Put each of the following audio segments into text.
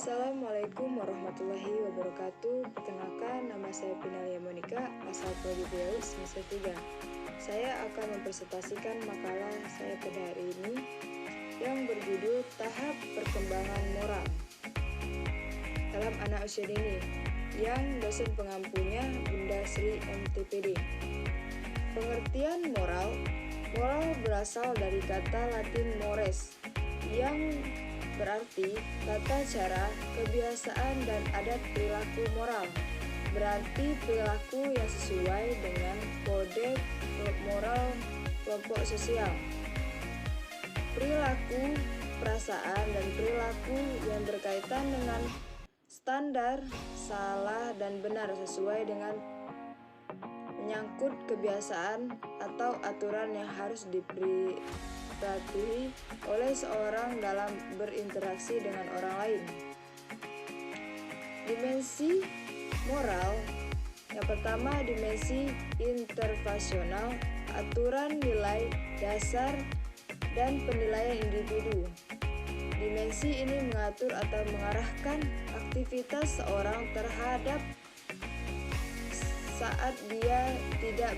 Assalamualaikum warahmatullahi wabarakatuh. Perkenalkan, nama saya Pinalia Monika, asal Prodi Riau, semester 3. Saya akan mempresentasikan makalah saya pada hari ini yang berjudul Tahap Perkembangan Moral dalam Anak Usia Dini, yang dosen pengampunya Bunda Sri MTPD. Pengertian moral berasal dari kata Latin mores, yang berarti tata cara, kebiasaan, dan adat perilaku moral. Berarti perilaku yang sesuai dengan kode moral kelompok sosial. Perilaku, perasaan, dan perilaku yang berkaitan dengan standar salah dan benar sesuai dengan menyangkut kebiasaan atau aturan yang harus dipatuhi oleh seorang dalam berinteraksi dengan orang lain. Dimensi moral yang pertama, dimensi interpersonal, aturan nilai dasar dan penilaian individu. Dimensi ini mengatur atau mengarahkan aktivitas seorang terhadap saat dia tidak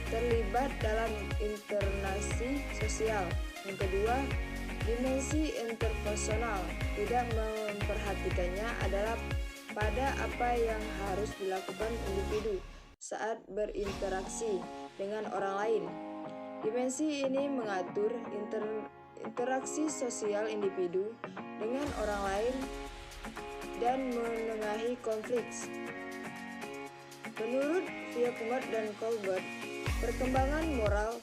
terlibat dalam interaksi sosial. Yang kedua, dimensi interpersonal, tidak memperhatikannya adalah pada apa yang harus dilakukan individu saat berinteraksi dengan orang lain. Dimensi ini mengatur interaksi sosial individu dengan orang lain dan menengahi konflik. Menurut Viacomert dan Colbert, perkembangan moral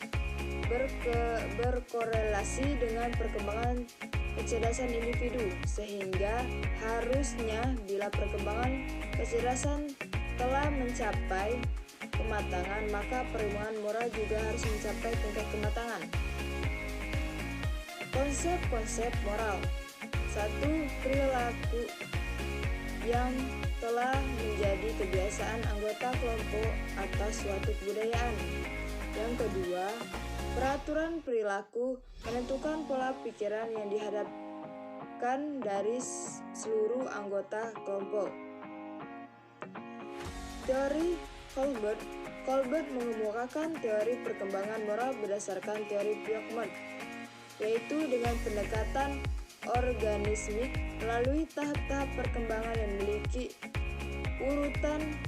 berkorelasi dengan perkembangan kecerdasan individu, sehingga harusnya bila perkembangan kecerdasan telah mencapai kematangan, maka perkembangan moral juga harus mencapai tingkat kematangan. Konsep-konsep moral. 1. Perilaku yang telah menjadi kebiasaan anggota kelompok atas suatu kebudayaan. Yang kedua, peraturan perilaku menentukan pola pikiran yang dihadapkan dari seluruh anggota kelompok. Teori Colbert mengemukakan teori perkembangan moral berdasarkan teori Viacomert, yaitu dengan pendekatan organismik melalui tahap-tahap perkembangan yang memiliki urutan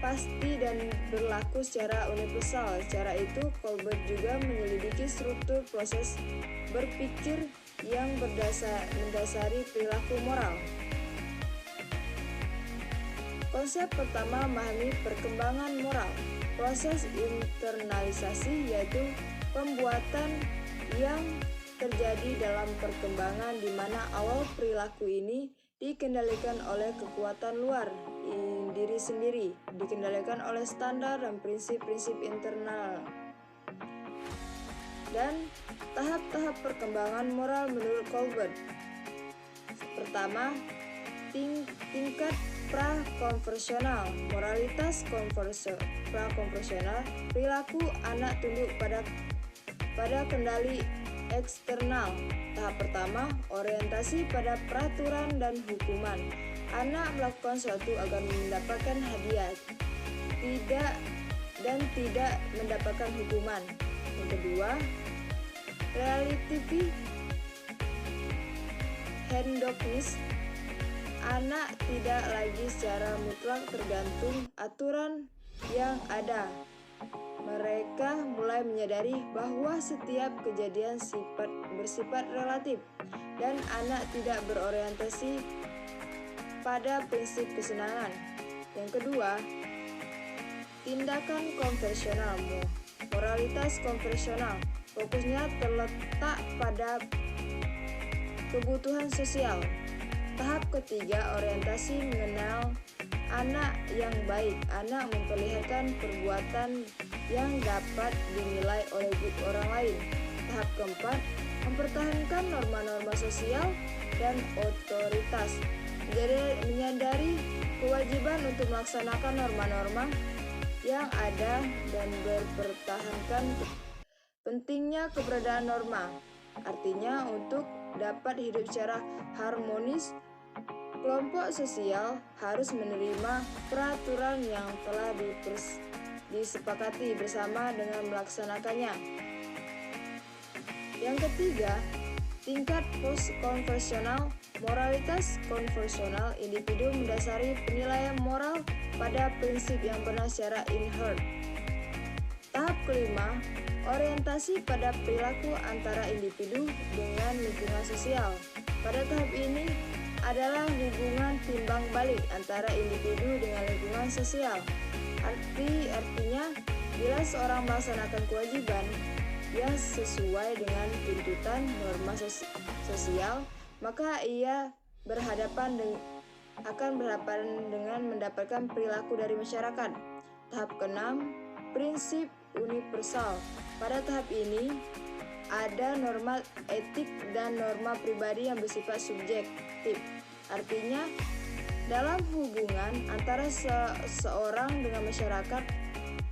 pasti dan berlaku secara universal. Secara itu, Colbert juga menyelidiki struktur proses berpikir yang mendasari perilaku moral. Konsep pertama, memahami perkembangan moral. Proses internalisasi, yaitu pembuatan yang terjadi dalam perkembangan di mana awal perilaku ini dikendalikan oleh kekuatan luar diri sendiri, dikendalikan oleh standar dan prinsip-prinsip internal. Dan tahap-tahap perkembangan moral menurut Colbert. Pertama, tingkat prakonversional. Moralitas prakonversional, perilaku anak tunduk pada kendali eksternal. Tahap pertama, orientasi pada peraturan dan hukuman. Anak melakukan sesuatu agar mendapatkan hadiah, tidak mendapatkan hukuman. Yang kedua, relativity hedonics. Anak tidak lagi secara mutlak tergantung aturan yang ada. Mereka mulai menyadari bahwa setiap kejadian bersifat relatif dan anak tidak berorientasi pada prinsip kesenangan. Yang kedua, tindakan konvensional. Moralitas konvensional fokusnya terletak pada kebutuhan sosial. Tahap ketiga, orientasi mengenal anak yang baik. Anak memperlihatkan perbuatan yang dapat dinilai oleh orang lain. Tahap keempat, mempertahankan norma-norma sosial dan otoritas. Menyadari kewajiban untuk melaksanakan norma-norma yang ada dan mempertahankan pentingnya keberadaan norma. Artinya untuk dapat hidup secara harmonis Kelompok sosial harus menerima peraturan yang telah disepakati bersama dengan melaksanakannya. Yang ketiga, tingkat post-konversional. Moralitas konversional individu mendasari penilaian moral pada prinsip yang benar secara inherent. Tahap kelima, orientasi pada perilaku antara individu dengan lingkungan sosial. Pada tahap ini adalah hubungan timbang balik antara individu dengan lingkungan sosial. Artinya, bila seorang melaksanakan kewajiban yang sesuai dengan tuntutan norma sosial, maka ia akan berhadapan dengan mendapatkan perilaku dari masyarakat. Tahap keenam, prinsip universal. Pada tahap ini, ada norma etik dan norma pribadi yang bersifat subjektif. Artinya, dalam hubungan antara seseorang dengan masyarakat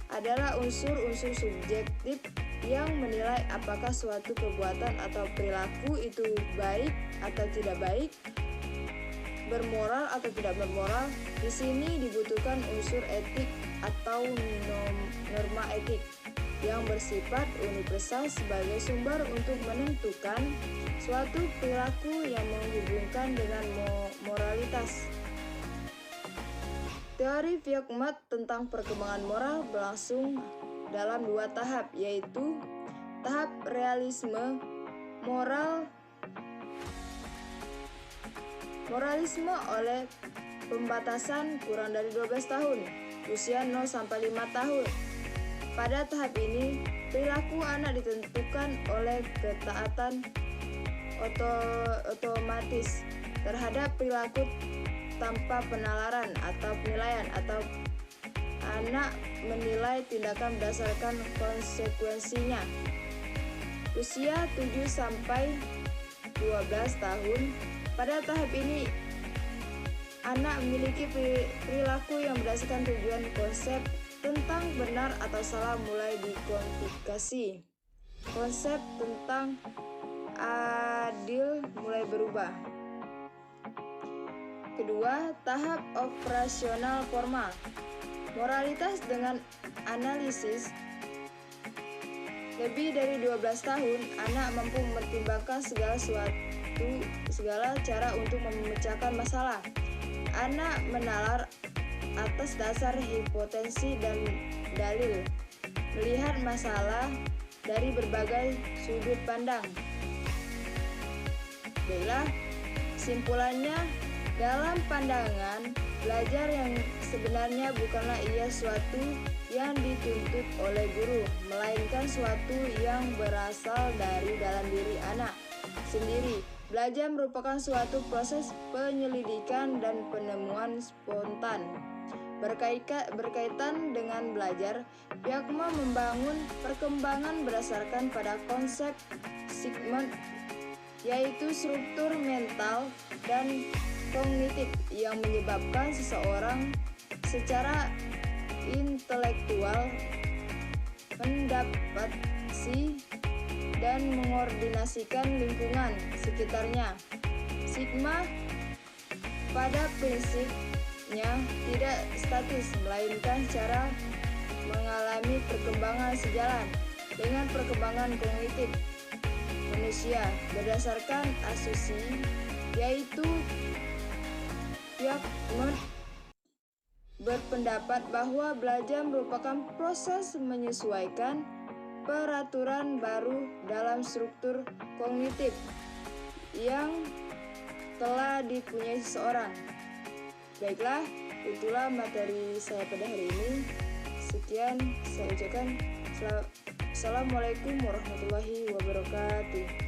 adalah unsur-unsur subjektif yang menilai apakah suatu perbuatan atau perilaku itu baik atau tidak baik, bermoral atau tidak bermoral. Di sini dibutuhkan unsur etik atau norma etik yang bersifat universal sebagai sumber untuk menentukan suatu perilaku yang menghubungkan dengan moralitas. Teori Vieux-Mont tentang perkembangan moral berlangsung dalam dua tahap, yaitu tahap realisme moralisme oleh pembatasan kurang dari 12 tahun, usia 0-5 tahun. Pada tahap ini, perilaku anak ditentukan oleh ketaatan otomatis terhadap perilaku tanpa penalaran atau penilaian, atau anak menilai tindakan berdasarkan konsekuensinya. Usia 7-12 tahun. Pada tahap ini, anak memiliki perilaku yang berdasarkan tujuan konsep tentang benar atau salah mulai dikuantifikasi. Konsep tentang adil mulai berubah. Kedua, tahap operasional formal. Moralitas dengan analisis. Lebih dari 12 tahun, anak mampu mempertimbangkan segala cara untuk memecahkan masalah. Anak menalar atas dasar hipotesis dan dalil, melihat masalah dari berbagai sudut pandang. Baiklah, simpulannya, dalam pandangan, belajar yang sebenarnya bukanlah ia suatu yang dituntut oleh guru, melainkan suatu yang berasal dari dalam diri anak sendiri. Belajar merupakan suatu proses penyelidikan dan penemuan spontan. Berkaitan dengan belajar, Vieux-Mont membangun perkembangan berdasarkan pada konsep Sigmund, yaitu struktur mental dan kognitif yang menyebabkan seseorang secara intelektual mendapati dan mengordinasikan lingkungan sekitarnya. Sigma pada prinsipnya tidak statis, melainkan secara mengalami perkembangan sejalan dengan perkembangan kognitif manusia berdasarkan asumsi, yaitu Vieux-Mont berpendapat bahwa belajar merupakan proses menyesuaikan peraturan baru dalam struktur kognitif yang telah dipunyai seseorang. Baiklah, itulah materi saya pada hari ini. Sekian saya ucapkan. Assalamualaikum warahmatullahi wabarakatuh.